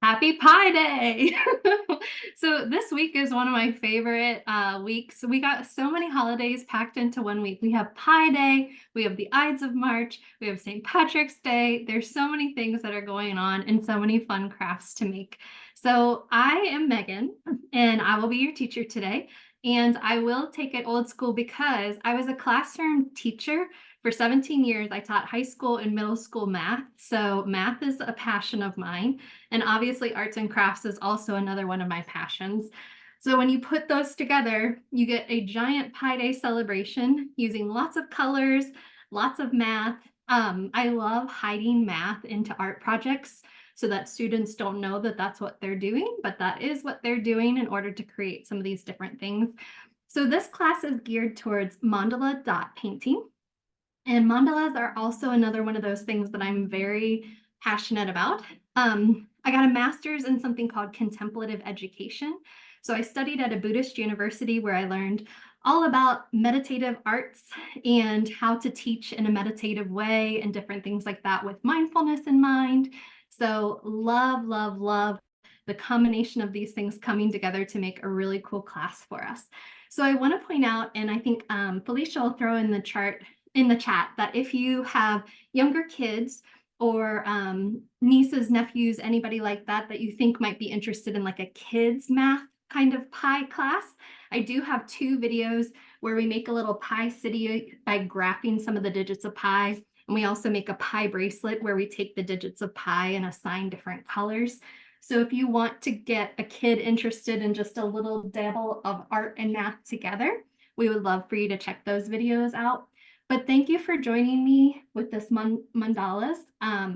Happy Pie Day! So this week is one of my favorite weeks. We got so many holidays packed into one week. We have Pie Day, we have the Ides of March, we have St. Patrick's Day. There's so many things that are going on and so many fun crafts to make. So I am Megan, and I will be your teacher today. And I will take it old school because I was a classroom teacher for 17 years. I taught high school and middle school math. So math is a passion of mine. And obviously, arts and crafts is also another one of my passions. So when you put those together, you get a giant Pi Day celebration using lots of colors, lots of math. I love hiding math into art projects so that students don't know that that's what they're doing, but that is what they're doing in order to create some of these different things. So this class is geared towards mandala dot painting. And mandalas are also another one of those things that I'm very passionate about. I got a master's in something called contemplative education. So I studied at a Buddhist university where I learned all about meditative arts and how to teach in a meditative way and different things like that with mindfulness in mind. So love, love, love the combination of these things coming together to make a really cool class for us. So I want to point out, and I think Felicia will throw in the chart in the chat, that if you have younger kids or nieces, nephews, anybody like that that you think might be interested in like a kids math kind of pie class, I do have 2 videos where we make a little pie city by graphing some of the digits of pi. And we also make a pie bracelet where we take the digits of pi and assign different colors. So if you want to get a kid interested in just a little dabble of art and math together, we would love for you to check those videos out. But thank you for joining me with this mandalas. I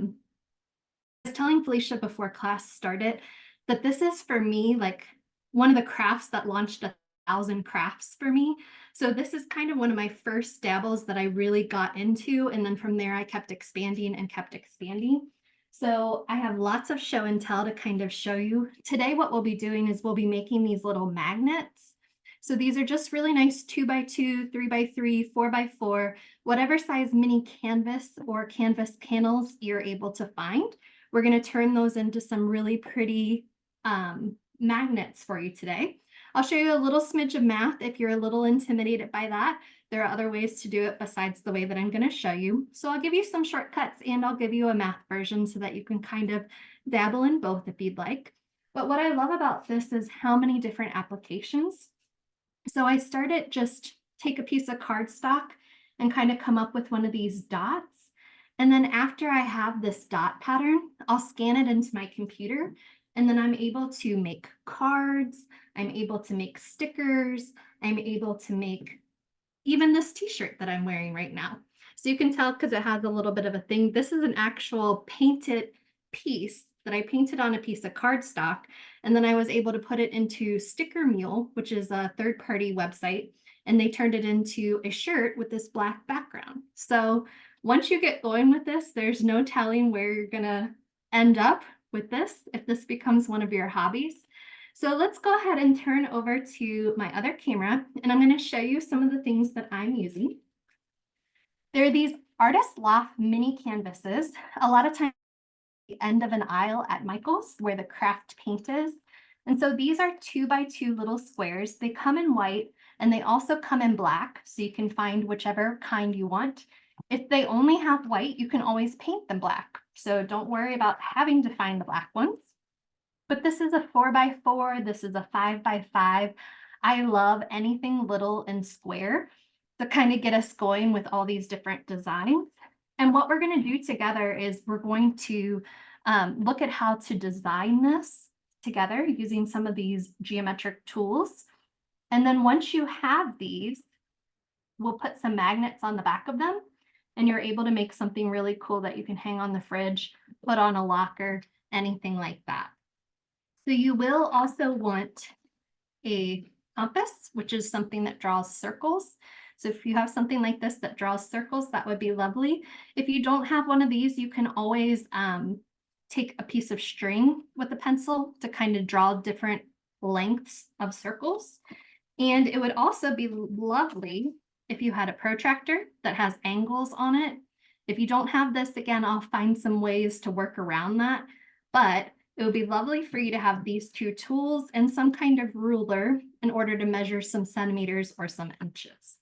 was telling Felicia before class started that this is for me like one of the crafts that launched 1,000 crafts for me. So this is kind of one of my first dabbles that I really got into. And then from there, I kept expanding and kept expanding. So I have lots of show and tell to kind of show you. Today, what we'll be doing is we'll be making these little magnets. So these are just really nice 2x2, 3x3, 4x4, whatever size mini canvas or canvas panels you're able to find. We're going to turn those into some really pretty magnets for you today. I'll show you a little smidge of math if you're a little intimidated by that. There are other ways to do it besides the way that I'm going to show you. So I'll give you some shortcuts and I'll give you a math version so that you can kind of dabble in both if you'd like. But what I love about this is how many different applications. So I started just take a piece of cardstock and kind of come up with one of these dots. And then after I have this dot pattern, I'll scan it into my computer. And then I'm able to make cards. I'm able to make stickers. I'm able to make even this t-shirt that I'm wearing right now. So you can tell because it has a little bit of a thing. This is an actual painted piece that I painted on a piece of cardstock. And then I was able to put it into Sticker Mule, which is a third-party website. And they turned it into a shirt with this black background. So once you get going with this, there's no telling where you're going to end up with this if this becomes one of your hobbies. So let's go ahead and turn over to my other camera, and I'm going to show you some of the things that I'm using. There are these Artist Loft mini canvases. A lot of times at the end of an aisle at Michael's where the craft paint is. And so these are 2x2 little squares. They come in white and they also come in black, so you can find whichever kind you want. If they only have white, you can always paint them black. So don't worry about having to find the black ones. But this is a 4x4, this is a 5x5. I love anything little and square to kind of get us going with all these different designs. And what we're going to do together is we're going to look at how to design this together using some of these geometric tools. And then once you have these, we'll put some magnets on the back of them, and you're able to make something really cool that you can hang on the fridge, put on a locker, anything like that. So you will also want a compass, which is something that draws circles. So if you have something like this that draws circles, that would be lovely. If you don't have one of these, you can always take a piece of string with a pencil to kind of draw different lengths of circles. And it would also be lovely if you had a protractor that has angles on it. If you don't have this, again, I'll find some ways to work around that. But It would be lovely for you to have these two tools and some kind of ruler in order to measure some centimeters or some inches.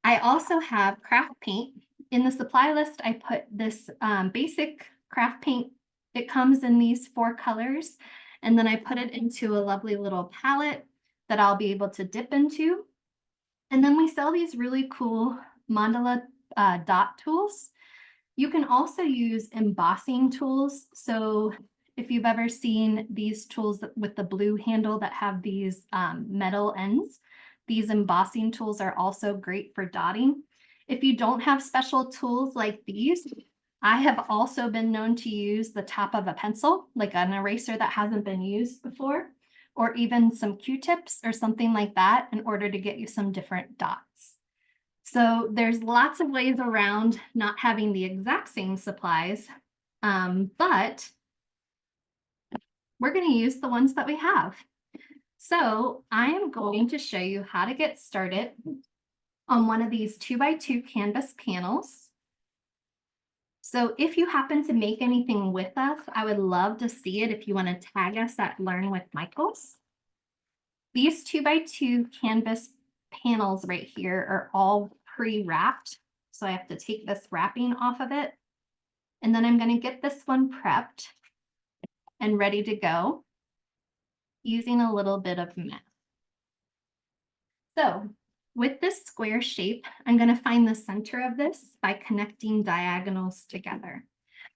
I also have craft paint. In the supply list, I put this basic craft paint. It comes in these 4 colors, and then I put it into a lovely little palette that I'll be able to dip into. And then we sell these really cool mandala dot tools. You can also use embossing tools. So if you've ever seen these tools with the blue handle that have these metal ends, these embossing tools are also great for dotting. If you don't have special tools like these, I have also been known to use the top of a pencil, like an eraser that hasn't been used before, or even some Q-tips or something like that in order to get you some different dots. So there's lots of ways around not having the exact same supplies, but we're going to use the ones that we have. So I am going to show you how to get started on one of these 2x2 canvas panels. So if you happen to make anything with us, I would love to see it if you want to tag us at Learn with Michaels. These 2x2 canvas panels right here are all pre-wrapped. So I have to take this wrapping off of it. And then I'm going to get this one prepped and ready to go using a little bit of math. So with this square shape, I'm going to find the center of this by connecting diagonals together.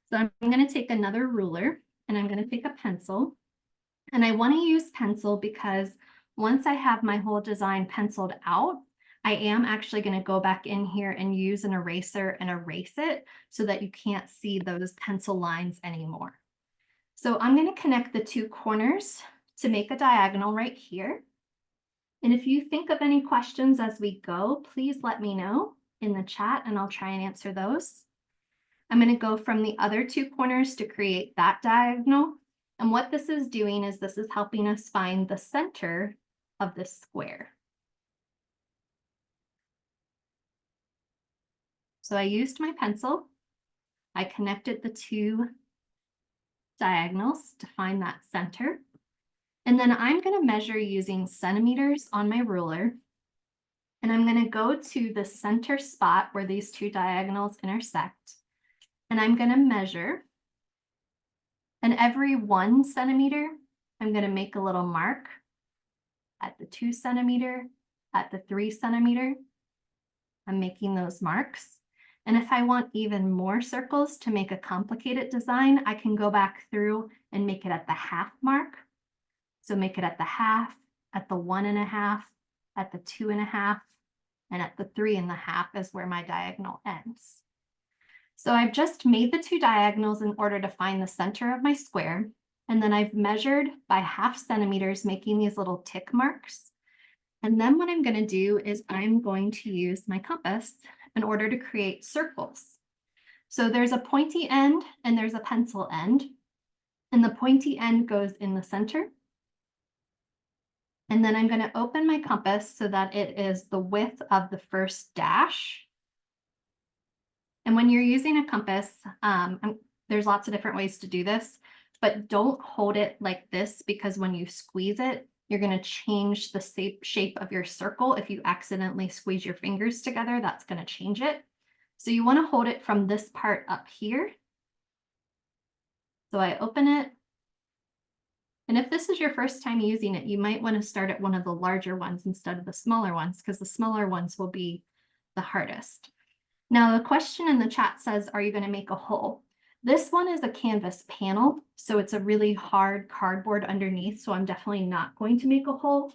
So I'm going to take another ruler and I'm going to take a pencil. And I want to use pencil because once I have my whole design penciled out, I am actually going to go back in here and use an eraser and erase it so that you can't see those pencil lines anymore. So I'm going to connect the 2 corners to make a diagonal right here. And if you think of any questions as we go, please let me know in the chat and I'll try and answer those. I'm going to go from the other 2 corners to create that diagonal. And what this is doing is this is helping us find the center of this square. So I used my pencil. I connected the 2 diagonals to find that center. And then I'm going to measure using centimeters on my ruler. And I'm going to go to the center spot where these 2 diagonals intersect. And I'm going to measure. And every 1 centimeter, I'm going to make a little mark at the 2 centimeter, at the 3 centimeter. I'm making those marks. And if I want even more circles to make a complicated design, I can go back through and make it at the half mark. So make it at the half, at the 1.5, at the 2.5, and at the 3.5 is where my diagonal ends. So I've just made the 2 diagonals in order to find the center of my square. And then I've measured by 0.5 centimeters, making these little tick marks. And then what I'm going to do is I'm going to use my compass in order to create circles. So there's a pointy end and there's a pencil end. And the pointy end goes in the center. And then I'm going to open my compass so that it is the width of the first dash. And when you're using a compass, there's lots of different ways to do this, but don't hold it like this because when you squeeze it, you're going to change the shape of your circle. If you accidentally squeeze your fingers together, that's going to change it. So you want to hold it from this part up here. So I open it. And if this is your first time using it, you might want to start at one of the larger ones instead of the smaller ones, because the smaller ones will be the hardest. Now, the question in the chat says, are you going to make a hole? This one is a canvas panel, so it's a really hard cardboard underneath, so I'm definitely not going to make a hole.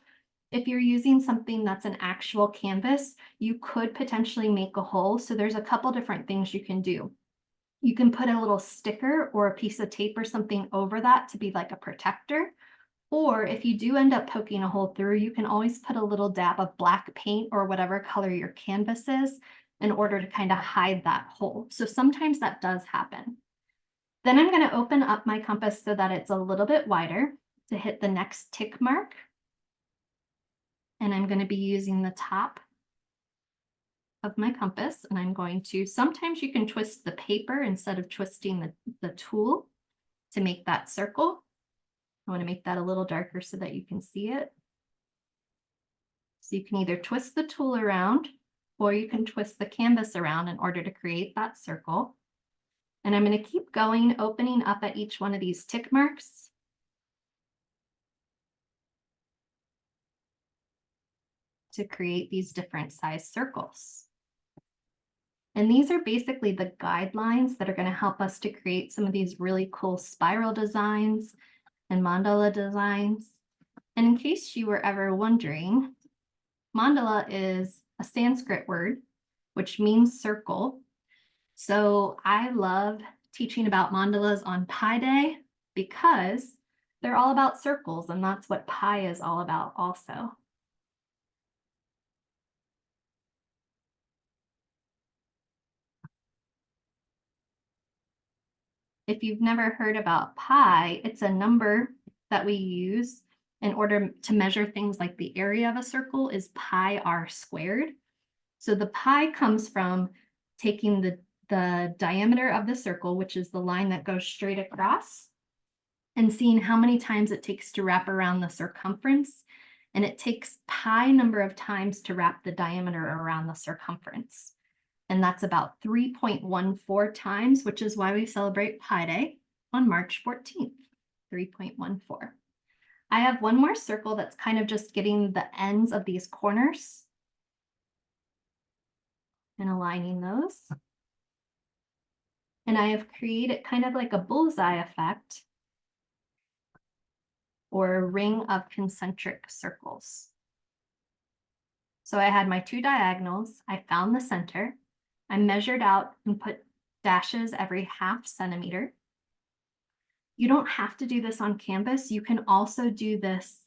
If you're using something that's an actual canvas, you could potentially make a hole. So there's a couple different things you can do. You can put a little sticker or a piece of tape or something over that to be like a protector. Or if you do end up poking a hole through, you can always put a little dab of black paint or whatever color your canvas is in order to kind of hide that hole. So sometimes that does happen. Then I'm going to open up my compass so that it's a little bit wider to hit the next tick mark. And I'm going to be using the top of my compass, and I'm going to, sometimes you can twist the paper instead of twisting the tool to make that circle. I want to make that a little darker so that you can see it. So you can either twist the tool around or you can twist the canvas around in order to create that circle. And I'm going to keep going, opening up at each one of these tick marks. To create these different size circles. And these are basically the guidelines that are going to help us to create some of these really cool spiral designs and mandala designs. And in case you were ever wondering, mandala is a Sanskrit word, which means circle. So I love teaching about mandalas on Pi Day because they're all about circles, and that's what Pi is all about also. If you've never heard about pi, it's a number that we use in order to measure things like the area of a circle is pi r squared. So the pi comes from taking the diameter of the circle, which is the line that goes straight across, and seeing how many times it takes to wrap around the circumference. And it takes pi number of times to wrap the diameter around the circumference. And that's about 3.14 times, which is why we celebrate Pi Day on March 14th, 3.14. I have one more circle that's kind of just getting the ends of these corners and aligning those. And I have created kind of like a bullseye effect or a ring of concentric circles. So I had my two diagonals, I found the center, I measured out and put dashes every ½ centimeter. You don't have to do this on canvas. You can also do this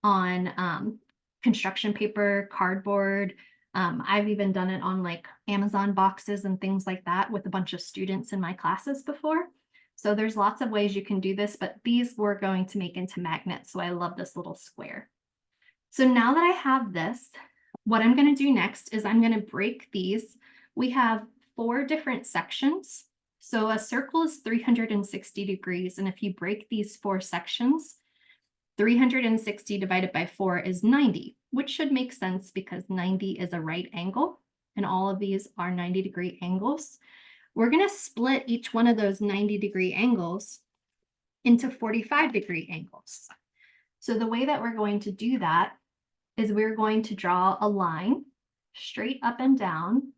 on construction paper, cardboard. I've even done it on like Amazon boxes and things like that with a bunch of students in my classes before. So there's lots of ways you can do this, but these we're going to make into magnets. So I love this little square. So now that I have this, what I'm going to do next is I'm going to break these. We have 4 different sections. So a circle is 360 degrees. And if you break these 4 sections, 360 divided by 4 is 90, which should make sense because 90 is a right angle. And all of these are 90-degree angles. We're going to split each one of those 90-degree angles into 45-degree angles. So the way that we're going to do that is we're going to draw a line straight up and down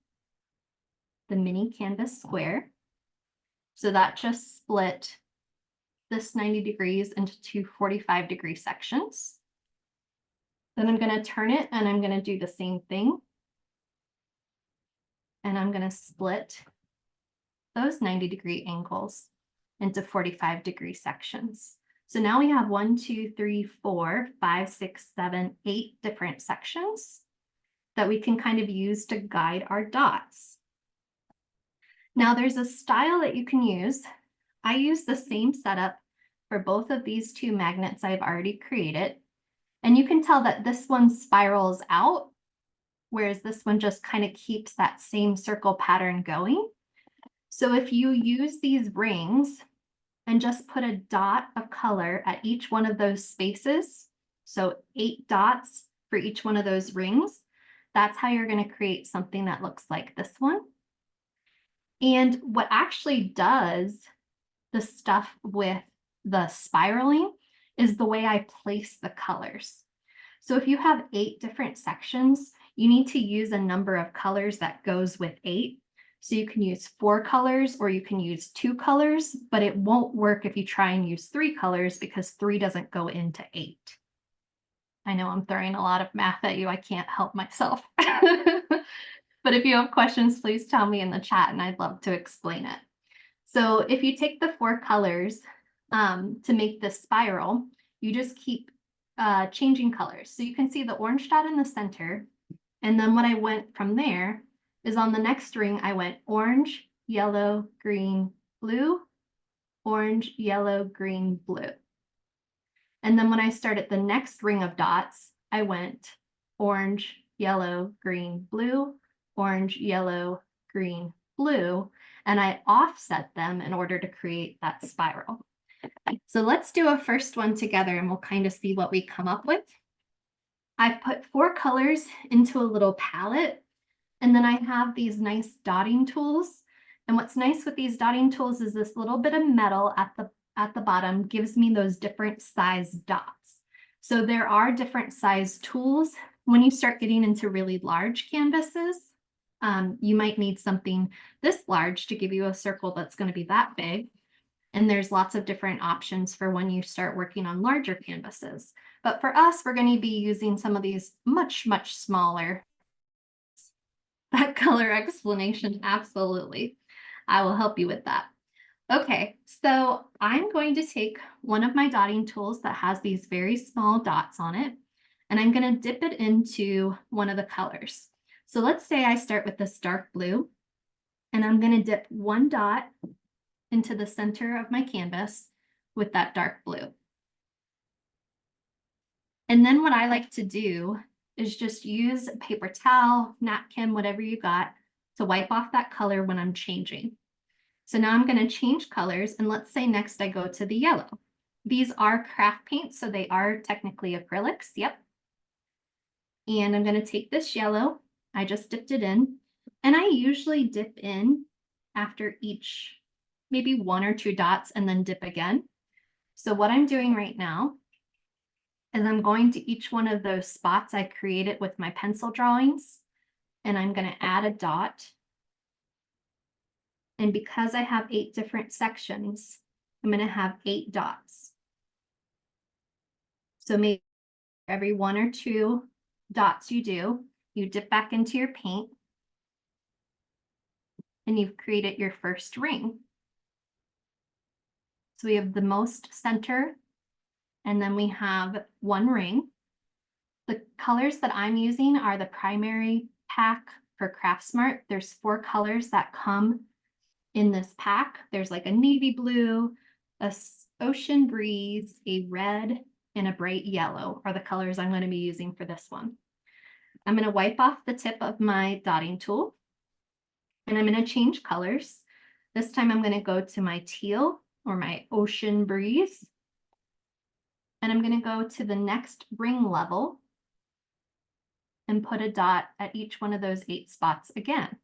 the mini canvas square. So that just split this 90 degrees into 2 45-degree sections. Then I'm going to turn it and I'm going to do the same thing. And I'm going to split those 90-degree angles into 45-degree sections. So now we have 1, 2, 3, 4, 5, 6, 7, 8 different sections that we can kind of use to guide our dots. Now there's a style that you can use. I use the same setup for both of these 2 magnets I've already created. And you can tell that this one spirals out, whereas this one just kind of keeps that same circle pattern going. So if you use these rings and just put a dot of color at each one of those spaces, so 8 dots for each one of those rings, that's how you're going to create something that looks like this one. And what actually does the stuff with the spiraling is the way I place the colors. So if you have 8 different sections, you need to use a number of colors that goes with 8. So you can use 4 colors or you can use 2 colors, but it won't work if you try and use 3 colors because 3 doesn't go into 8. I know I'm throwing a lot of math at you. I can't help myself. But if you have questions, please tell me in the chat and I'd love to explain it. So if you take the 4 colors to make this spiral, you just keep changing colors. So you can see the orange dot in the center. And then what I went from there is on the next ring, I went orange, yellow, green, blue, orange, yellow, green, blue. And then when I started the next ring of dots, I went orange, yellow, green, blue, orange, yellow, green, blue, and I offset them in order to create that spiral. So let's do a first one together and we'll kind of see what we come up with. I've put 4 colors into a little palette, and then I have these nice dotting tools. And what's nice with these dotting tools is this little bit of metal at the bottom gives me those different size dots. So there are different size tools. When you start getting into really large canvases, you might need something this large to give you a circle that's going to be that big. And there's lots of different options for when you start working on larger canvases. But for us, we're going to be using some of these much, much smaller. That color explanation, absolutely. I will help you with that. Okay, so I'm going to take one of my dotting tools that has these very small dots on it, and I'm going to dip it into one of the colors. So let's say I start with this dark blue, and I'm going to dip one dot into the center of my canvas with that dark blue. And then what I like to do is just use a paper towel, napkin, whatever you got, to wipe off that color when I'm changing. So now I'm going to change colors, and let's say next I go to the yellow. These are craft paints, so they are technically acrylics, yep. And I'm going to take this yellow, I just dipped it in, and I usually dip in after each, maybe 1 or 2 dots, and then dip again. So what I'm doing right now is I'm going to each one of those spots I created with my pencil drawings, and I'm going to add a dot. And because I have 8 different sections, I'm going to have 8 dots. So maybe every 1 or 2 dots you do, you dip back into your paint, and you've created your first ring. So we have the most center, and then we have 1 ring. The colors that I'm using are the primary pack for Craftsmart. There's 4 colors that come in this pack. There's like a navy blue, a ocean breeze, a red, and a bright yellow are the colors I'm going to be using for this one. I'm going to wipe off the tip of my dotting tool, and I'm going to change colors. This time I'm going to go to my teal or my ocean breeze, and I'm going to go to the next ring level and put a dot at each one of those 8 spots again.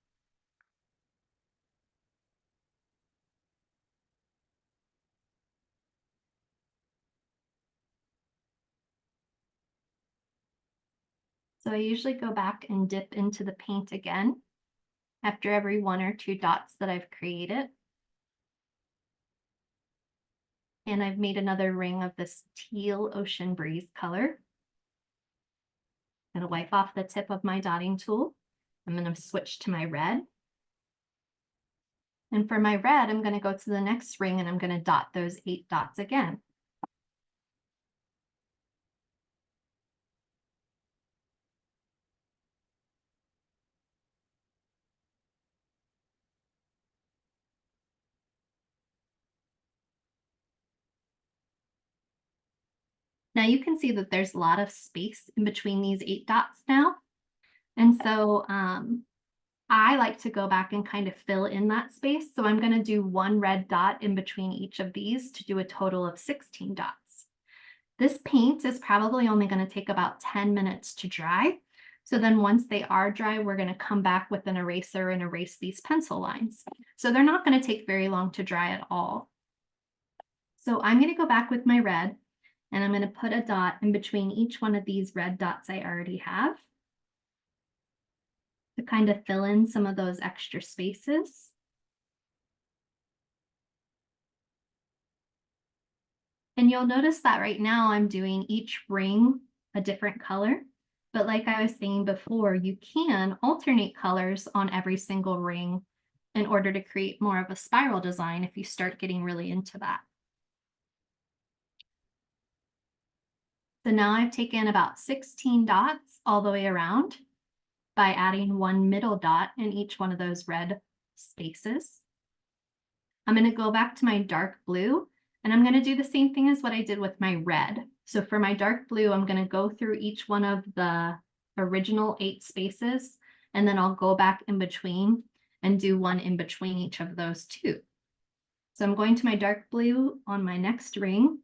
So I usually go back and dip into the paint again after every 1 or 2 dots that I've created. And I've made another ring of this teal ocean breeze color. I'm going to wipe off the tip of my dotting tool. I'm going to switch to my red. And for my red, I'm going to go to the next ring, and I'm going to dot those 8 dots again. Now you can see that there's a lot of space in between these 8 dots now. And so I like to go back and kind of fill in that space. So I'm going to do 1 red dot in between each of these to do a total of 16 dots. This paint is probably only going to take about 10 minutes to dry. So then once they are dry, we're going to come back with an eraser and erase these pencil lines. So they're not going to take very long to dry at all. So I'm going to go back with my red, and I'm going to put a dot in between each one of these red dots I already have to kind of fill in some of those extra spaces. And you'll notice that right now I'm doing each ring a different color. But like I was saying before, you can alternate colors on every single ring in order to create more of a spiral design if you start getting really into that. So now I've taken about 16 dots all the way around by adding 1 middle dot in each one of those red spaces. I'm going to go back to my dark blue, and I'm going to do the same thing as what I did with my red. So for my dark blue, I'm going to go through each one of the original 8 spaces, and then I'll go back in between and do 1 in between each of those 2. So I'm going to my dark blue on my next ring,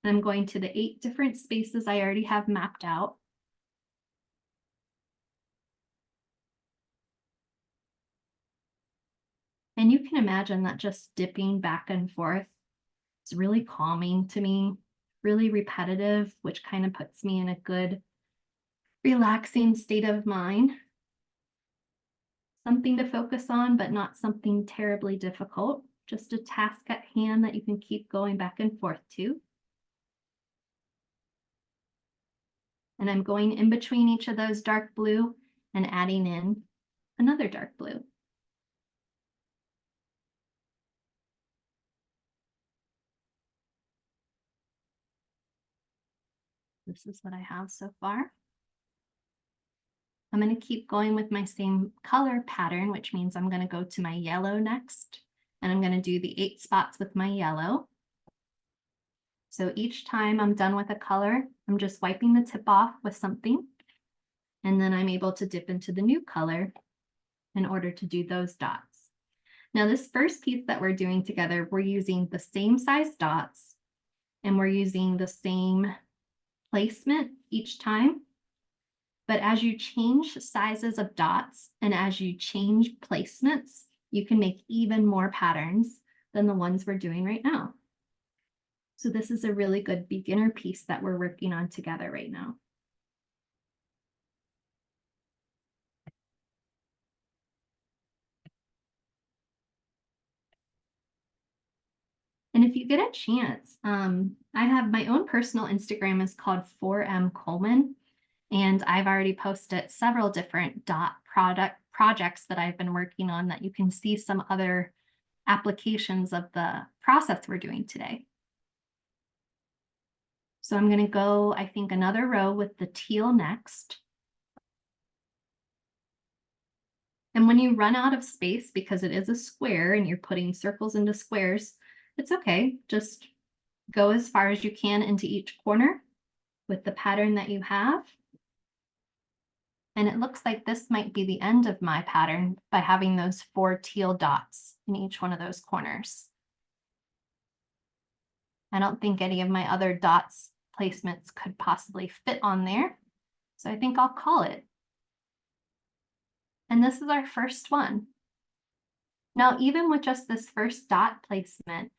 and I'm going to the 8 different spaces I already have mapped out. And you can imagine that just dipping back and forth is really calming to me, really repetitive, which kind of puts me in a good, relaxing state of mind. Something to focus on, but not something terribly difficult. Just a task at hand that you can keep going back and forth to. And I'm going in between each of those dark blue and adding in another dark blue. This is what I have so far. I'm going to keep going with my same color pattern, which means I'm going to go to my yellow next. And I'm going to do the 8 spots with my yellow. So each time I'm done with a color, I'm just wiping the tip off with something. And then I'm able to dip into the new color in order to do those dots. Now this first piece that we're doing together, we're using the same size dots and we're using the same placement each time. But as you change sizes of dots and as you change placements, you can make even more patterns than the ones we're doing right now. So this is a really good beginner piece that we're working on together right now. And if you get a chance, I have my own personal Instagram is called 4M Coleman, and I've already posted several different dot projects that I've been working on that you can see some other applications of the process we're doing today. So I'm going to go, I think, another row with the teal next. And when you run out of space, because it is a square and you're putting circles into squares, it's okay. Just go as far as you can into each corner with the pattern that you have. And it looks like this might be the end of my pattern by having those 4 teal dots in each one of those corners. I don't think any of my other dots placements could possibly fit on there. So I think I'll call it. And this is our first one. Now, even with just this first dot placement,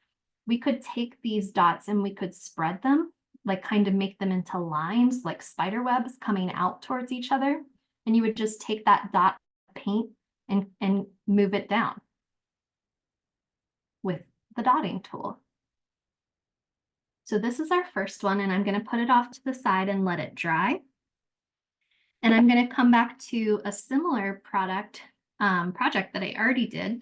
we could take these dots and we could spread them, like kind of make them into lines, like spider webs coming out towards each other. And you would just take that dot paint and move it down with the dotting tool. So this is our first one, and I'm going to put it off to the side and let it dry. And I'm going to come back to a similar project that I already did.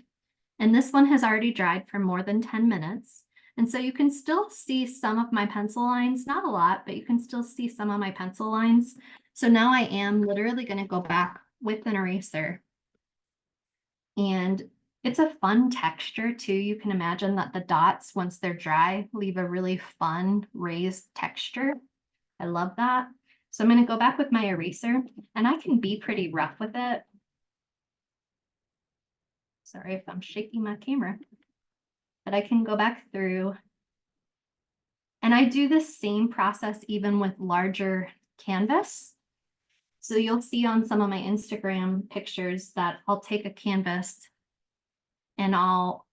And this one has already dried for more than 10 minutes. And so you can still see some of my pencil lines, not a lot, but you can still see some of my pencil lines. So now I am literally going to go back with an eraser. And it's a fun texture too. You can imagine that the dots, once they're dry, leave a really fun raised texture. I love that. So I'm going to go back with my eraser, and I can be pretty rough with it. Sorry if I'm shaking my camera, but I can go back through. And I do the same process even with larger canvas. So you'll see on some of my Instagram pictures that I'll take a canvas and I'll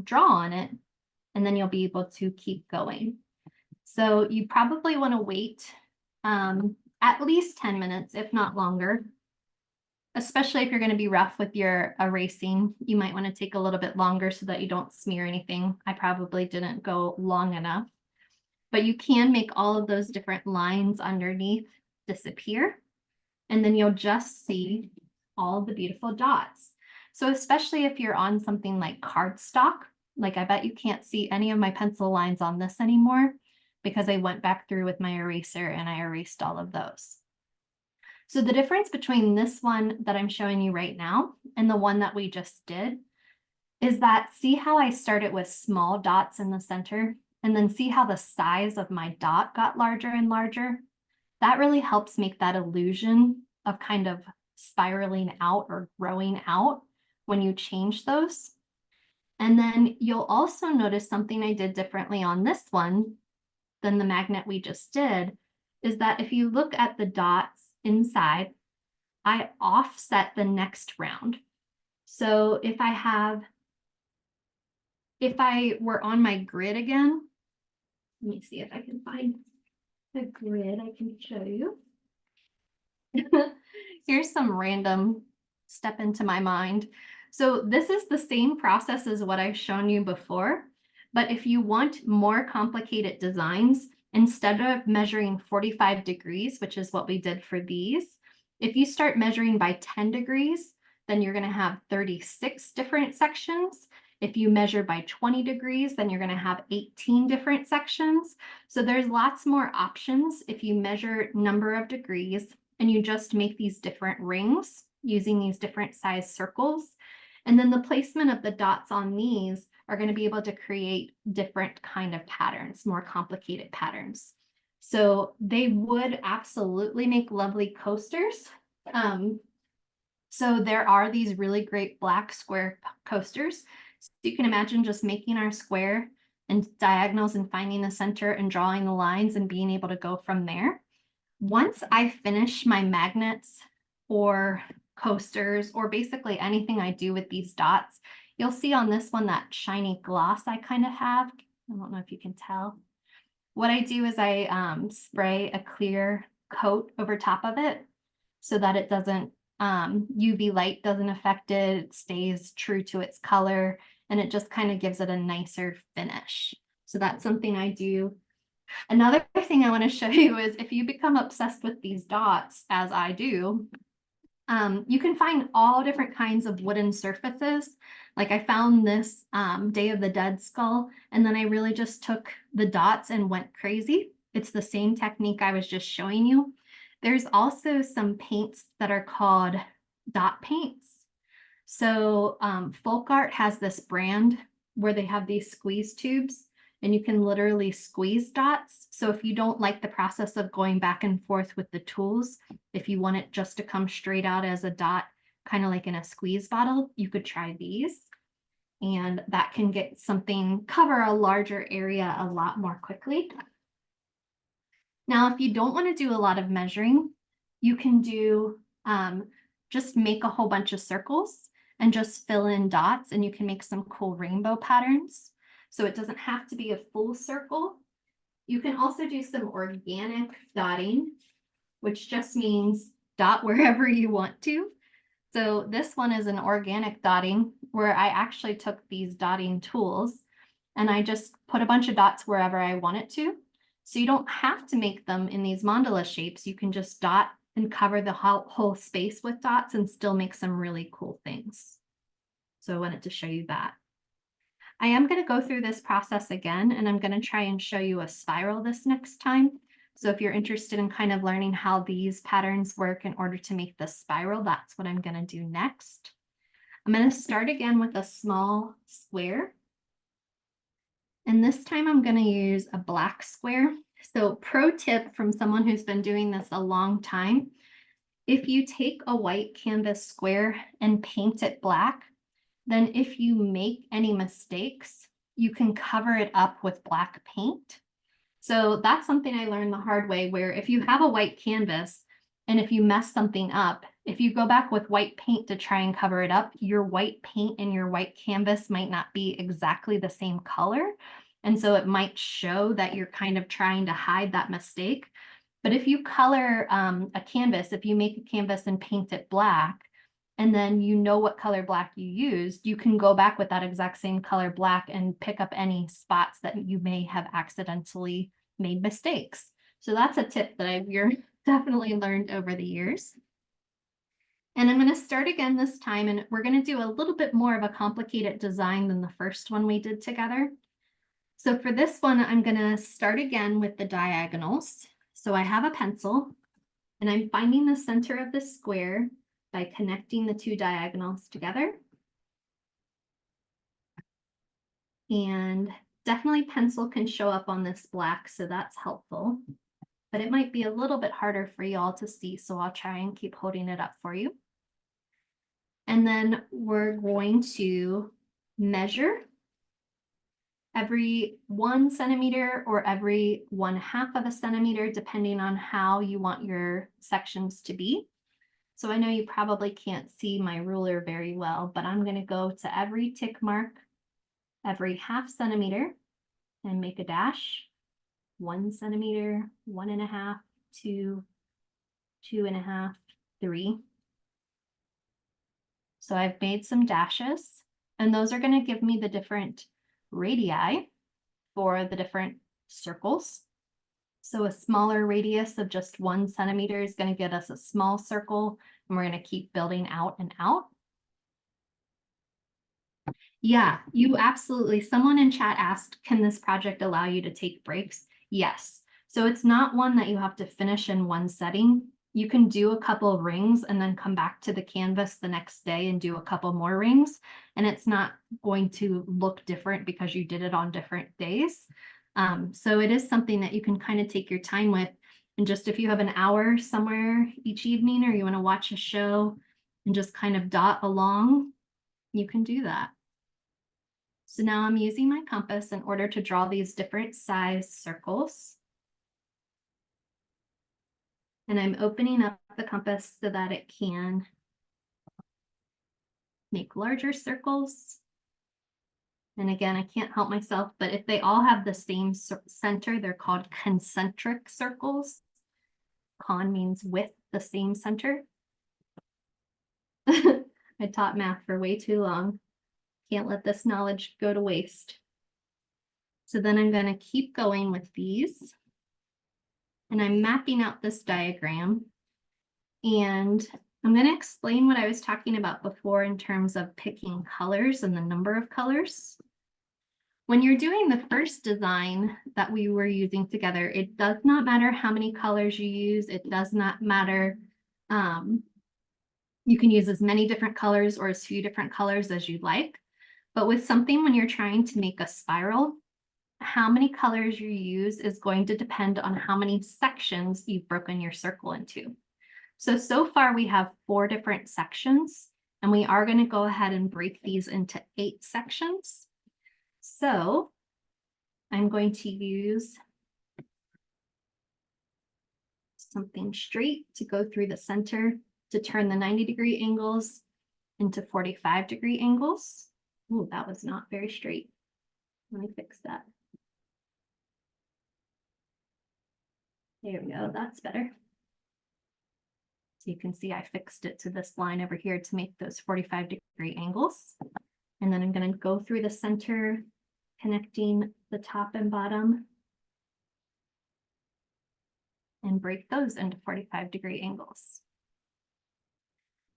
draw on it, and then you'll be able to keep going. So you probably want to wait at least 10 minutes, if not longer. Especially if you're going to be rough with your erasing, you might want to take a little bit longer so that you don't smear anything. I probably didn't go long enough. But you can make all of those different lines underneath disappear. And then you'll just see all the beautiful dots. So especially if you're on something like cardstock, like I bet you can't see any of my pencil lines on this anymore because I went back through with my eraser and I erased all of those. So the difference between this one that I'm showing you right now and the one that we just did is that, see how I started with small dots in the center, and then see how the size of my dot got larger and larger? That really helps make that illusion of kind of spiraling out or growing out when you change those. And then you'll also notice something I did differently on this one than the magnet we just did, is that if you look at the dots inside, I offset the next round. So if I were on my grid again, let me see if I can find the grid I can show you. Here's some random step into my mind. So this is the same process as what I've shown you before, but if you want more complicated designs, instead of measuring 45 degrees, which is what we did for these, if you start measuring by 10 degrees, then you're going to have 36 different sections. If you measure by 20 degrees, then you're going to have 18 different sections. So there's lots more options if you measure number of degrees and you just make these different rings using these different size circles. And then the placement of the dots on these are going to be able to create different kind of patterns, more complicated patterns. So they would absolutely make lovely coasters. So there are these really great black square coasters. So you can imagine just making our square and diagonals and finding the center and drawing the lines and being able to go from there. Once I finish my magnets or coasters or basically anything I do with these dots, you'll see on this one that shiny gloss I kind of have. I don't know if you can tell. What I do is I spray a clear coat over top of it so that it doesn't, UV light doesn't affect it. It stays true to its color and it just kind of gives it a nicer finish. So that's something I do. Another thing I want to show you is if you become obsessed with these dots, as I do, you can find all different kinds of wooden surfaces. Like I found this Day of the Dead skull, and then I really just took the dots and went crazy. It's the same technique I was just showing you. There's also some paints that are called dot paints. So Folk Art has this brand where they have these squeeze tubes and you can literally squeeze dots. So if you don't like the process of going back and forth with the tools, if you want it just to come straight out as a dot, kind of like in a squeeze bottle, you could try these. And that can get something, cover a larger area a lot more quickly. Now, if you don't want to do a lot of measuring, you can do just make a whole bunch of circles and just fill in dots, and you can make some cool rainbow patterns. So it doesn't have to be a full circle. You can also do some organic dotting, which just means dot wherever you want to. So this one is an organic dotting where I actually took these dotting tools and I just put a bunch of dots wherever I want it to. So you don't have to make them in these mandala shapes. You can just dot and cover the whole space with dots and still make some really cool things. So I wanted to show you that. I am going to go through this process again, and I'm going to try and show you a spiral this next time. So if you're interested in kind of learning how these patterns work in order to make the spiral, that's what I'm going to do next. I'm going to start again with a small square. And this time I'm going to use a black square. So pro tip from someone who's been doing this a long time, if you take a white canvas square and paint it black, then if you make any mistakes, you can cover it up with black paint. So that's something I learned the hard way, where if you have a white canvas and if you mess something up, if you go back with white paint to try and cover it up, your white paint and your white canvas might not be exactly the same color. And so it might show that you're kind of trying to hide that mistake. But if you color a canvas, if you make a canvas and paint it black, and then you know what color black you used, you can go back with that exact same color black and pick up any spots that you may have accidentally made mistakes. So that's a tip that I've definitely learned over the years. And I'm going to start again this time, and we're going to do a little bit more of a complicated design than the first one we did together. So for this one, I'm going to start again with the diagonals. So I have a pencil, and I'm finding the center of the square by connecting the two diagonals together. And definitely pencil can show up on this black, so that's helpful. But it might be a little bit harder for y'all to see, so I'll try and keep holding it up for you. And then we're going to measure every 1 centimeter or every 1/2 of a centimeter, depending on how you want your sections to be. So I know you probably can't see my ruler very well, but I'm going to go to every tick mark, every 1/2 centimeter, and make a dash. 1 centimeter, 1.5, 2, 2.5, 3. So I've made some dashes, and those are going to give me the different radii for the different circles. So a smaller radius of just 1 centimeter is going to get us a small circle, and we're going to keep building out and out. Yeah, you absolutely. Someone in chat asked, can this project allow you to take breaks? Yes. So it's not one that you have to finish in one setting. You can do a couple of rings and then come back to the canvas the next day and do a couple more rings. And it's not going to look different because you did it on different days. So it is something that you can kind of take your time with. And just if you have an hour somewhere each evening, or you want to watch a show and just kind of dot along, you can do that. So now I'm using my compass in order to draw these different size circles. And I'm opening up the compass so that it can make larger circles. And again, I can't help myself, but if they all have the same center, they're called concentric circles. Con means with the same center. I taught math for way too long. Can't let this knowledge go to waste. So then I'm going to keep going with these. And I'm mapping out this diagram. And I'm going to explain what I was talking about before in terms of picking colors and the number of colors. When you're doing the first design that we were using together, it does not matter how many colors you use. It does not matter. You can use as many different colors or as few different colors as you'd like. But with something, when you're trying to make a spiral, how many colors you use is going to depend on how many sections you've broken your circle into. So far we have 4 different sections, and we are going to go ahead and break these into 8 sections. So I'm going to use something straight to go through the center to turn the 90-degree angles into 45-degree angles. Ooh, that was not very straight. Let me fix that. There we go, that's better. So you can see I fixed it to this line over here to make those 45-degree angles. And then I'm going to go through the center, connecting the top and bottom, and break those into 45-degree angles.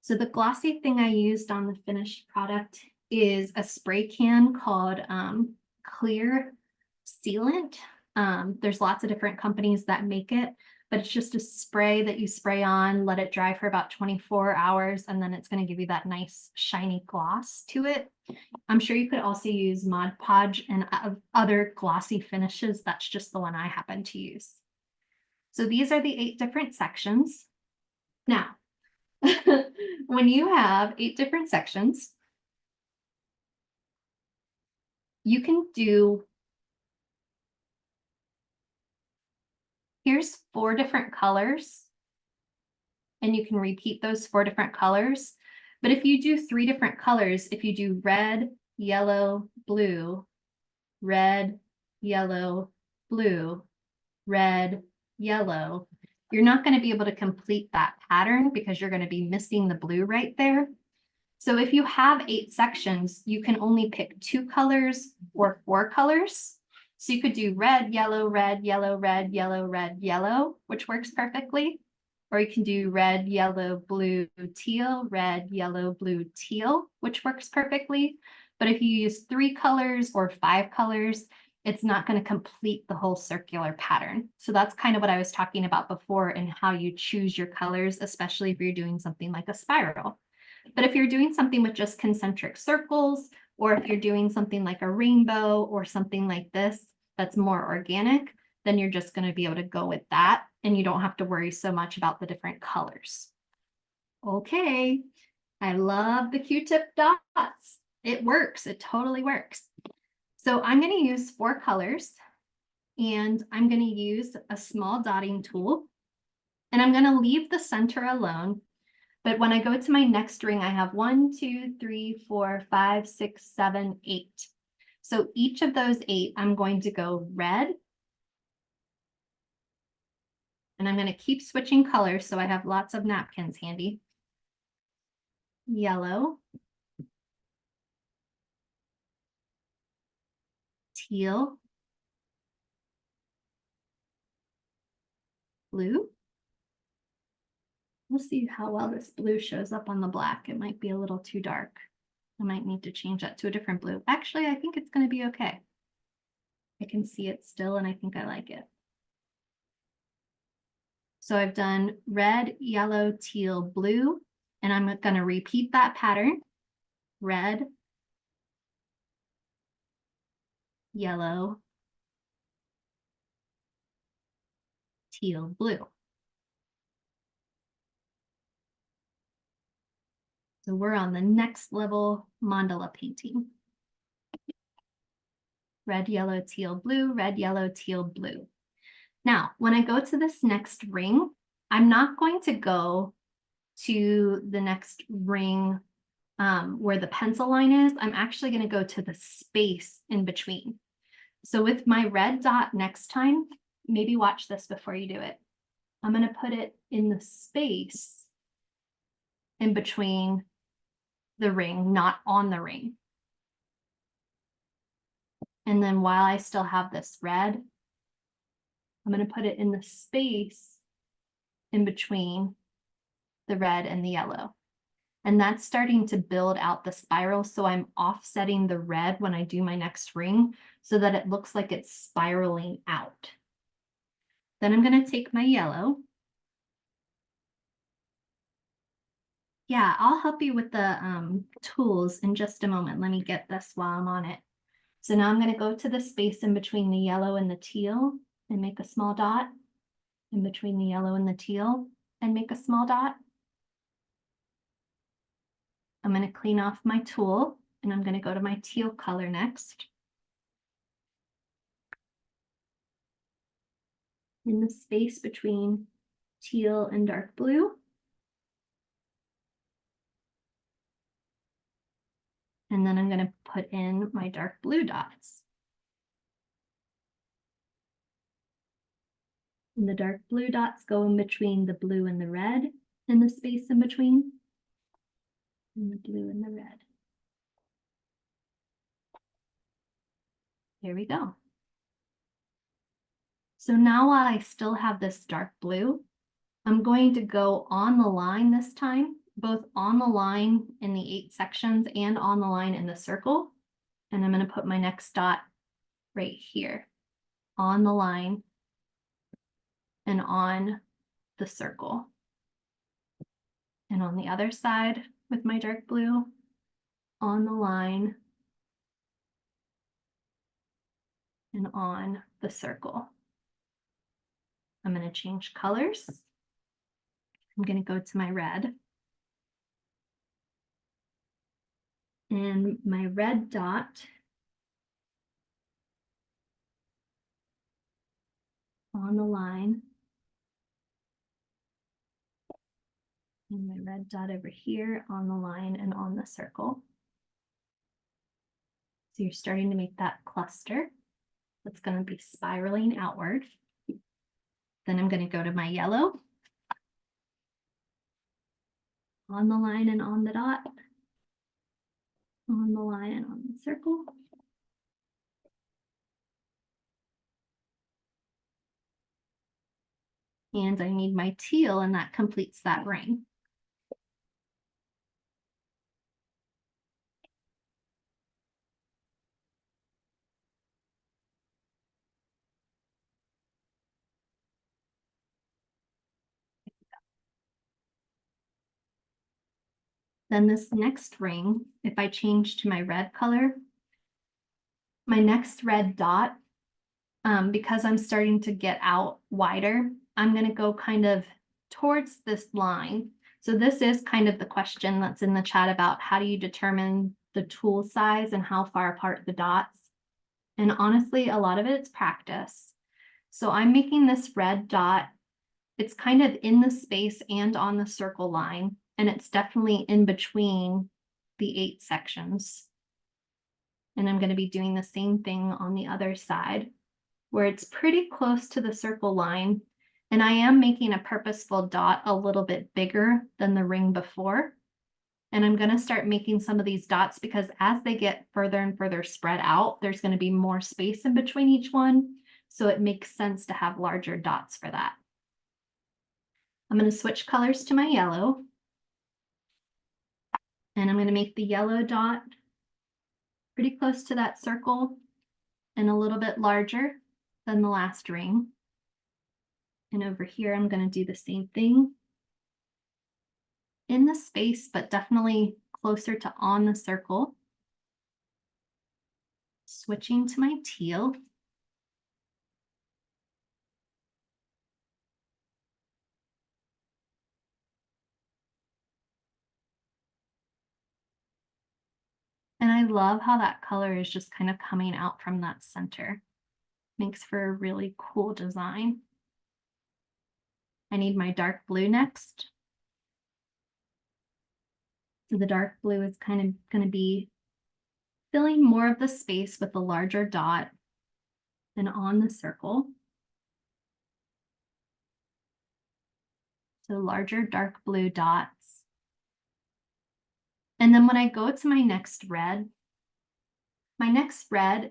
So the glossy thing I used on the finished product is a spray can called Clear Sealant. There's lots of different companies that make it, but it's just a spray that you spray on, let it dry for about 24 hours, and then it's going to give you that nice shiny gloss to it. I'm sure you could also use Mod Podge and other glossy finishes. That's just the one I happen to use. So these are the 8 different sections. Now, when you have 8 different sections, you can do, here's 4 different colors, and you can repeat those 4 different colors. But if you do 3 different colors, if you do red, yellow, blue, red, yellow, blue, red, yellow, you're not going to be able to complete that pattern because you're going to be missing the blue right there. So if you have 8 sections, you can only pick 2 colors or 4 colors. So you could do red, yellow, red, yellow, red, yellow, red, yellow, which works perfectly. Or you can do red, yellow, blue, teal, red, yellow, blue, teal, which works perfectly. But if you use 3 colors or 5 colors, it's not going to complete the whole circular pattern. So that's kind of what I was talking about before and how you choose your colors, especially if you're doing something like a spiral. But if you're doing something with just concentric circles, or if you're doing something like a rainbow or something like this, that's more organic, then you're just going to be able to go with that. And you don't have to worry so much about the different colors. Okay, I love the Q-tip dots. It works. It totally works. So I'm going to use 4 colors, and I'm going to use a small dotting tool, and I'm going to leave the center alone. But when I go to my next ring, I have 1, 2, 3, 4, 5, 6, 7, 8. So each of those 8, I'm going to go red. And I'm going to keep switching colors so I have lots of napkins handy. Yellow. Teal. Blue. We'll see how well this blue shows up on the black. It might be a little too dark. I might need to change that to a different blue. Actually, I think it's going to be okay. I can see it still, and I think I like it. So I've done red, yellow, teal, blue, and I'm going to repeat that pattern. Red, yellow, teal, blue. So we're on the next level mandala painting. Red, yellow, teal, blue, red, yellow, teal, blue. Now, when I go to this next ring, I'm not going to go to the next ring where the pencil line is. I'm actually going to go to the space in between. So with my red dot next time, maybe watch this before you do it. I'm going to put it in the space in between the ring, not on the ring. And then while I still have this red, I'm going to put it in the space in between the red and the yellow. And that's starting to build out the spiral. So I'm offsetting the red when I do my next ring so that it looks like it's spiraling out. Then I'm going to take my yellow. Yeah, I'll help you with the tools in just a moment. Let me get this while I'm on it. So now I'm going to go to the space in between the yellow and the teal and make a small dot. In between the yellow and the teal and make a small dot. I'm going to clean off my tool and I'm going to go to my teal color next. In the space between teal and dark blue. And then I'm going to put in my dark blue dots. And the dark blue dots go in between the blue and the red in the space in between. And the blue and the red. There we go. So now while I still have this dark blue, I'm going to go on the line this time, both on the line in the 8 sections and on the line in the circle. And I'm going to put my next dot right here on the line and on the circle. And on the other side with my dark blue, on the line and on the circle. I'm going to change colors. I'm going to go to my red. And my red dot on the line. And my red dot over here on the line and on the circle. So you're starting to make that cluster that's going to be spiraling outward. Then I'm going to go to my yellow on the line and on the dot, on the line and on the circle. And I need my teal, and that completes that ring. Then this next ring, if I change to my red color, my next red dot, because I'm starting to get out wider, I'm going to go kind of towards this line. So this is kind of the question that's in the chat about how do you determine the tool size and how far apart the dots. And honestly, a lot of it's practice. So I'm making this red dot. It's kind of in the space and on the circle line, and it's definitely in between the 8 sections. And I'm going to be doing the same thing on the other side, where it's pretty close to the circle line. And I am making a purposeful dot a little bit bigger than the ring before. And I'm going to start making some of these dots because as they get further and further spread out, there's going to be more space in between each one. So it makes sense to have larger dots for that. I'm going to switch colors to my yellow. And I'm going to make the yellow dot pretty close to that circle and a little bit larger than the last ring. And over here, I'm going to do the same thing in the space, but definitely closer to on the circle. Switching to my teal. And I love how that color is just kind of coming out from that center. Makes for a really cool design. I need my dark blue next. So the dark blue is kind of going to be filling more of the space with the larger dot and on the circle. So larger dark blue dots. And then when I go to my next red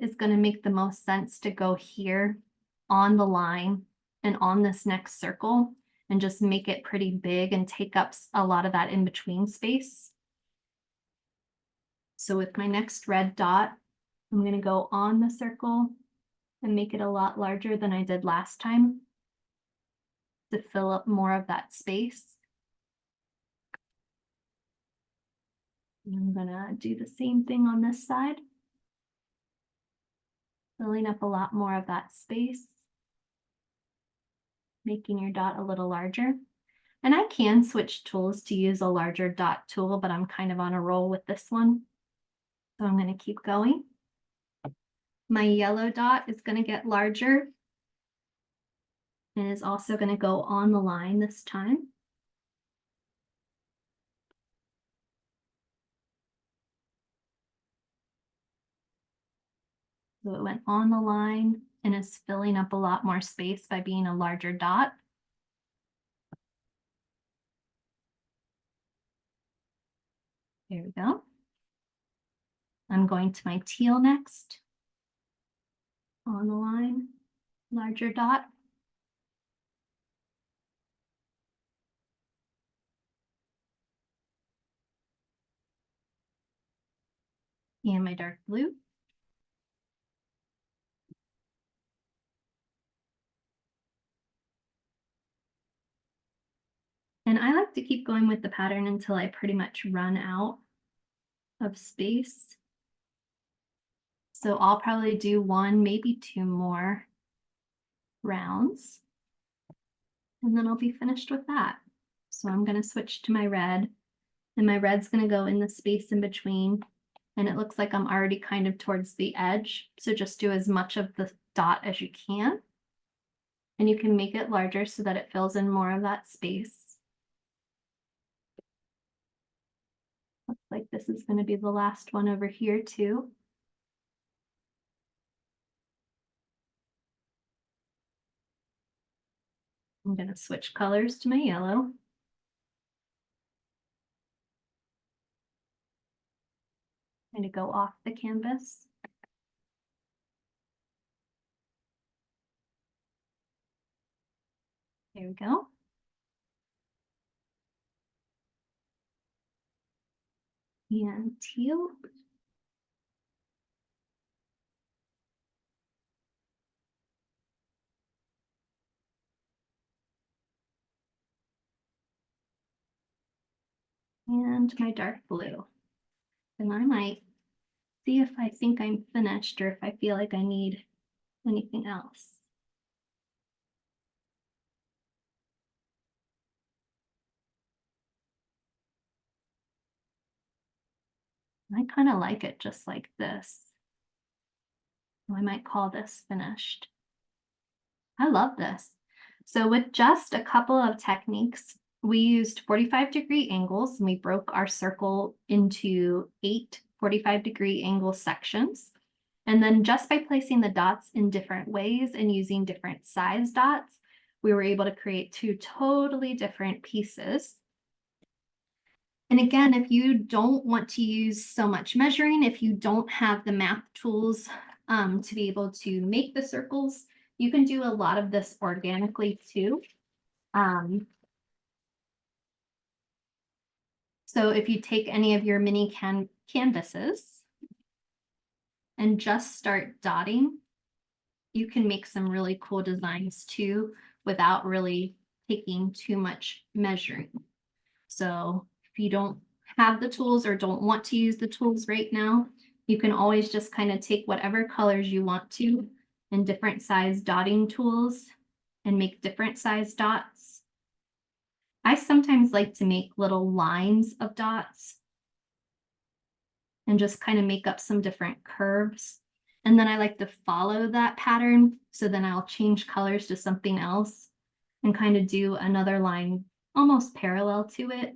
is going to make the most sense to go here on the line and on this next circle and just make it pretty big and take up a lot of that in between space. So with my next red dot, I'm going to go on the circle and make it a lot larger than I did last time to fill up more of that space. And I'm going to do the same thing on this side, filling up a lot more of that space, making your dot a little larger. And I can switch tools to use a larger dot tool, but I'm kind of on a roll with this one. So I'm going to keep going. My yellow dot is going to get larger and is also going to go on the line this time. So it went on the line and is filling up a lot more space by being a larger dot. There we go. I'm going to my teal next. On the line, larger dot. And my dark blue. And I like to keep going with the pattern until I pretty much run out of space. So I'll probably do 1, maybe 2 more rounds. And then I'll be finished with that. So I'm going to switch to my red. And my red's going to go in the space in between. And it looks like I'm already kind of towards the edge. So just do as much of the dot as you can. And you can make it larger so that it fills in more of that space. Looks like this is going to be the last one over here too. I'm going to switch colors to my yellow. I'm going to go off the canvas. There we go. And teal. And my dark blue. And I might see if I think I'm finished or if I feel like I need anything else. I kind of like it just like this. I might call this finished. I love this. So with just a couple of techniques, we used 45-degree angles and we broke our circle into 8 45-degree angle sections. And then just by placing the dots in different ways and using different size dots, we were able to create 2 totally different pieces. And again, if you don't want to use so much measuring, if you don't have the math tools to be able to make the circles, you can do a lot of this organically too. So if you take any of your mini canvases and just start dotting, you can make some really cool designs too without really taking too much measuring. So if you don't have the tools or don't want to use the tools right now, you can always just kind of take whatever colors you want to and different size dotting tools and make different size dots. I sometimes like to make little lines of dots and just kind of make up some different curves. And then I like to follow that pattern. So then I'll change colors to something else and kind of do another line almost parallel to it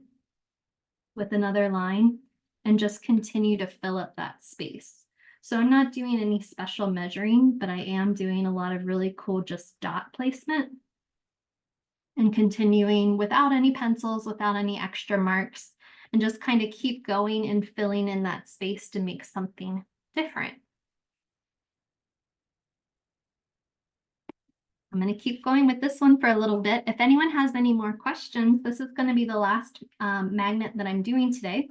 with another line and just continue to fill up that space. So I'm not doing any special measuring, but I am doing a lot of really cool just dot placement and continuing without any pencils, without any extra marks, and just kind of keep going and filling in that space to make something different. I'm going to keep going with this one for a little bit. If anyone has any more questions, this is going to be the last magnet that I'm doing today.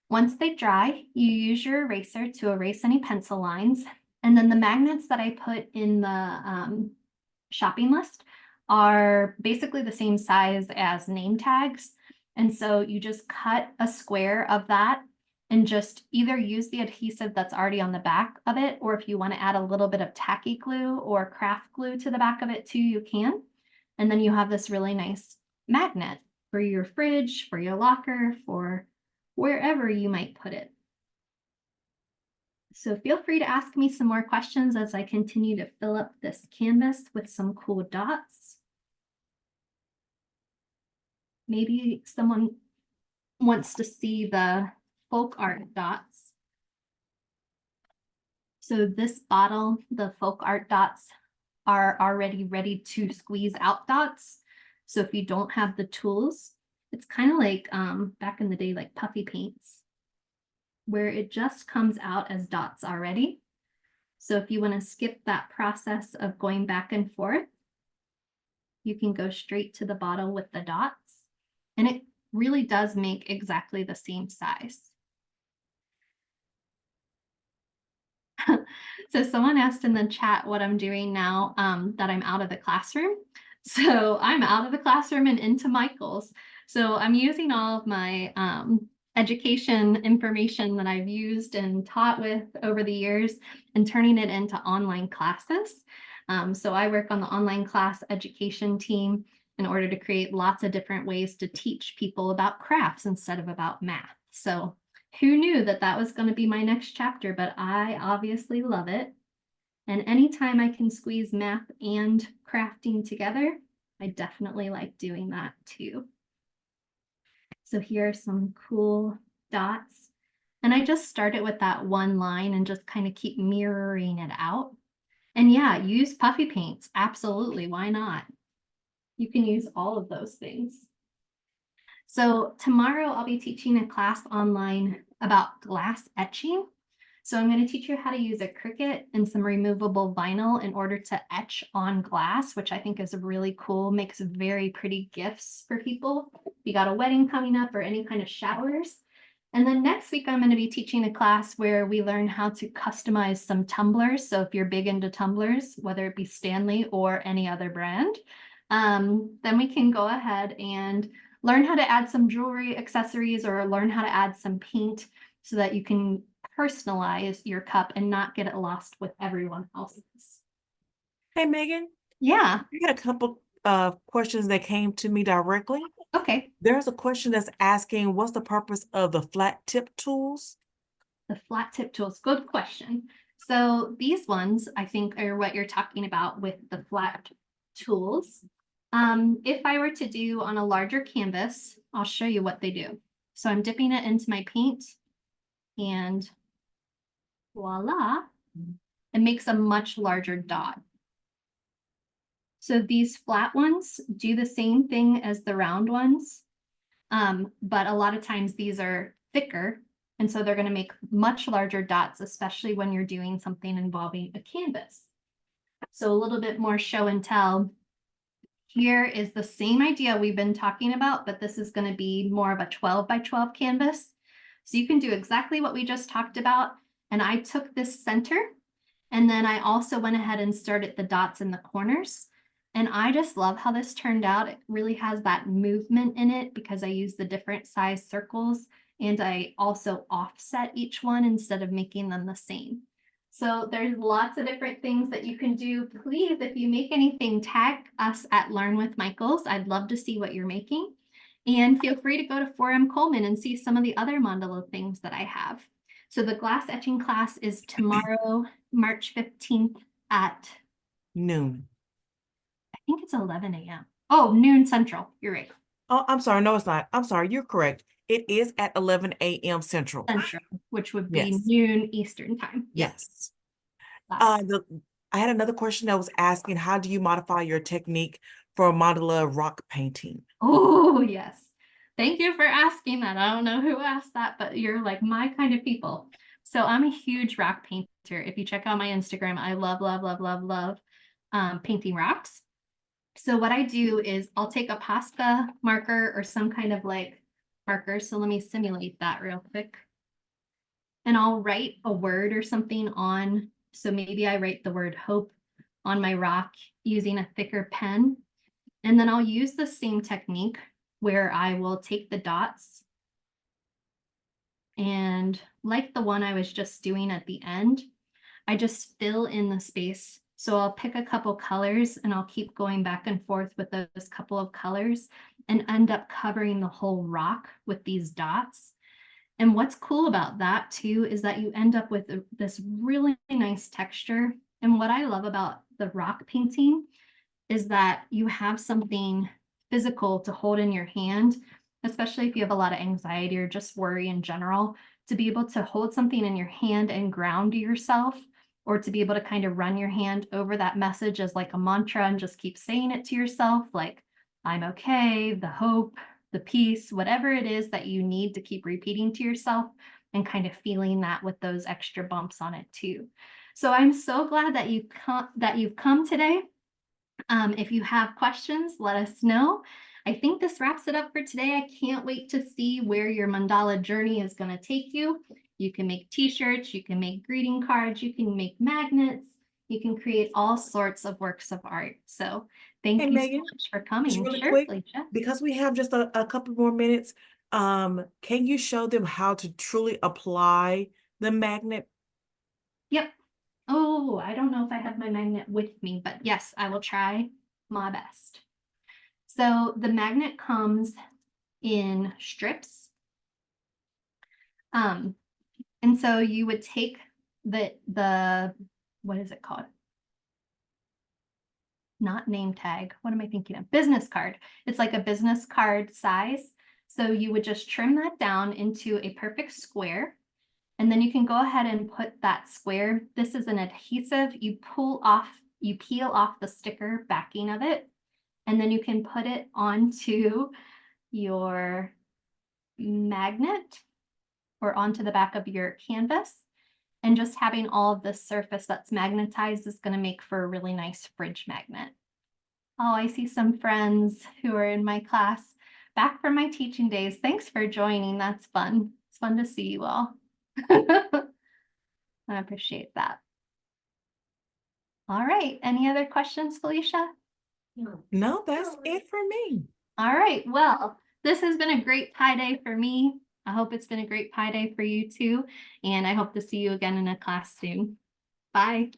Once they dry, you use your eraser to erase any pencil lines. And then the magnets that I put in the shopping list are basically the same size as name tags. And so you just cut a square of that and just either use the adhesive that's already on the back of it, or if you want to add a little bit of tacky glue or craft glue to the back of it too, you can. And then you have this really nice magnet for your fridge, for your locker, for wherever you might put it. So feel free to ask me some more questions as I continue to fill up this canvas with some cool dots. Maybe someone wants to see the folk art dots. So this bottle, the folk art dots are already ready to squeeze out dots. So if you don't have the tools, it's kind of like back in the day, like puffy paints, where it just comes out as dots already. So if you want to skip that process of going back and forth, you can go straight to the bottle with the dots, and it really does make exactly the same size. So someone asked in the chat what I'm doing now that I'm out of the classroom. So I'm out of the classroom and into Michael's. So I'm using all of my education information that I've used and taught with over the years and turning it into online classes. So I work on the online class education team in order to create lots of different ways to teach people about crafts instead of about math. So who knew that that was going to be my next chapter, but I obviously love it. And anytime I can squeeze math and crafting together, I definitely like doing that too. So here are some cool dots. And I just started with that one line and just kind of keep mirroring it out. And yeah, use puffy paints. Absolutely. Why not? You can use all of those things. So tomorrow I'll be teaching a class online about glass etching. So I'm going to teach you how to use a Cricut and some removable vinyl in order to etch on glass, which I think is really cool, makes very pretty gifts for people. If you got a wedding coming up or any kind of showers. And then next week, I'm going to be teaching a class where we learn how to customize some tumblers. So if you're big into tumblers, whether it be Stanley or any other brand, then we can go ahead and learn how to add some jewelry accessories or learn how to add some paint so that you can personalize your cup and not get it lost with everyone else's. Hey, Megan. Yeah. I had a couple of questions that came to me directly. Okay. There's a question that's asking, what's the purpose of the flat tip tools? The flat tip tools, good question. So these ones, I think, are what you're talking about with the flat tools. If I were to do on a larger canvas, I'll show you what they do. So I'm dipping it into my paint and voila, it makes a much larger dot. So these flat ones do the same thing as the round ones, but a lot of times these are thicker, and so they're going to make much larger dots, especially when you're doing something involving a canvas. So a little bit more show and tell. Here is the same idea we've been talking about, but this is going to be more of a 12 by 12 canvas. So you can do exactly what we just talked about. And I took this center, and then I also went ahead and started the dots in the corners. And I just love how this turned out. It really has that movement in it because I use the different size circles, and I also offset each one instead of making them the same. So there's lots of different things that you can do. Please, if you make anything, tag us at Learn with Michaels. I'd love to see what you're making. And feel free to go to 4M Coleman and see some of the other mandala things that I have. So the glass etching class is tomorrow, March 15th at Noon. I think it's 11 a.m. Oh, noon Central. You're right. Oh, I'm sorry. No, it's not. I'm sorry. You're correct. It is at 11 a.m. Central. Central, which would be Yes. noon Eastern time. Yes. Yes. I had another question that was asking, how do you modify your technique for mandala rock painting? Oh, yes. Thank you for asking that. I don't know who asked that, but you're like my kind of people. So I'm a huge rock painter. If you check out my Instagram, I love painting rocks. So what I do is I'll take a Posca marker or some kind of like marker. So let me simulate that real quick. And I'll write a word or something on. So maybe I write the word hope on my rock using a thicker pen. And then I'll use the same technique where I will take the dots and like the one I was just doing at the end, I just fill in the space. So I'll pick a couple colors and I'll keep going back and forth with those couple of colors and end up covering the whole rock with these dots. And what's cool about that too is that you end up with this really nice texture. And what I love about the rock painting is that you have something physical to hold in your hand, especially if you have a lot of anxiety or just worry in general, to be able to hold something in your hand and ground yourself, or to be able to kind of run your hand over that message as like a mantra and just keep saying it to yourself, like, I'm okay, the hope, the peace, whatever it is that you need to keep repeating to yourself, and kind of feeling that with those extra bumps on it too. So I'm so glad that you've come today. If you have questions, let us know. I think this wraps it up for today. I can't wait to see where your mandala journey is going to take you. You can make t-shirts, you can make greeting cards, you can make magnets, you can create all sorts of works of art. So thank Hey, you so Megan, much for just coming. really Sure, quick, Felicia. because we have just a couple more minutes, can you show them how to truly apply the magnet? Yep. Oh, I don't know if I have my magnet with me, but yes, I will try my best. So the magnet comes in strips. And so you would take the what is it called? Not name tag. What am I thinking of? Business card. It's like a business card size. So you would just trim that down into a perfect square. And then you can go ahead and put that square. This is an adhesive. You peel off the sticker backing of it. And then you can put it onto your magnet or onto the back of your canvas. And just having all of this surface that's magnetized is going to make for a really nice fridge magnet. Oh, I see some friends who are in my class back from my teaching days. Thanks for joining. That's fun. It's fun to see you all. I appreciate that. All right. Any other questions, Felicia? No, that's it for me. All right. Well, this has been a great pie day for me. I hope it's been a great pie day for you too. And I hope to see you again in a class soon. Bye.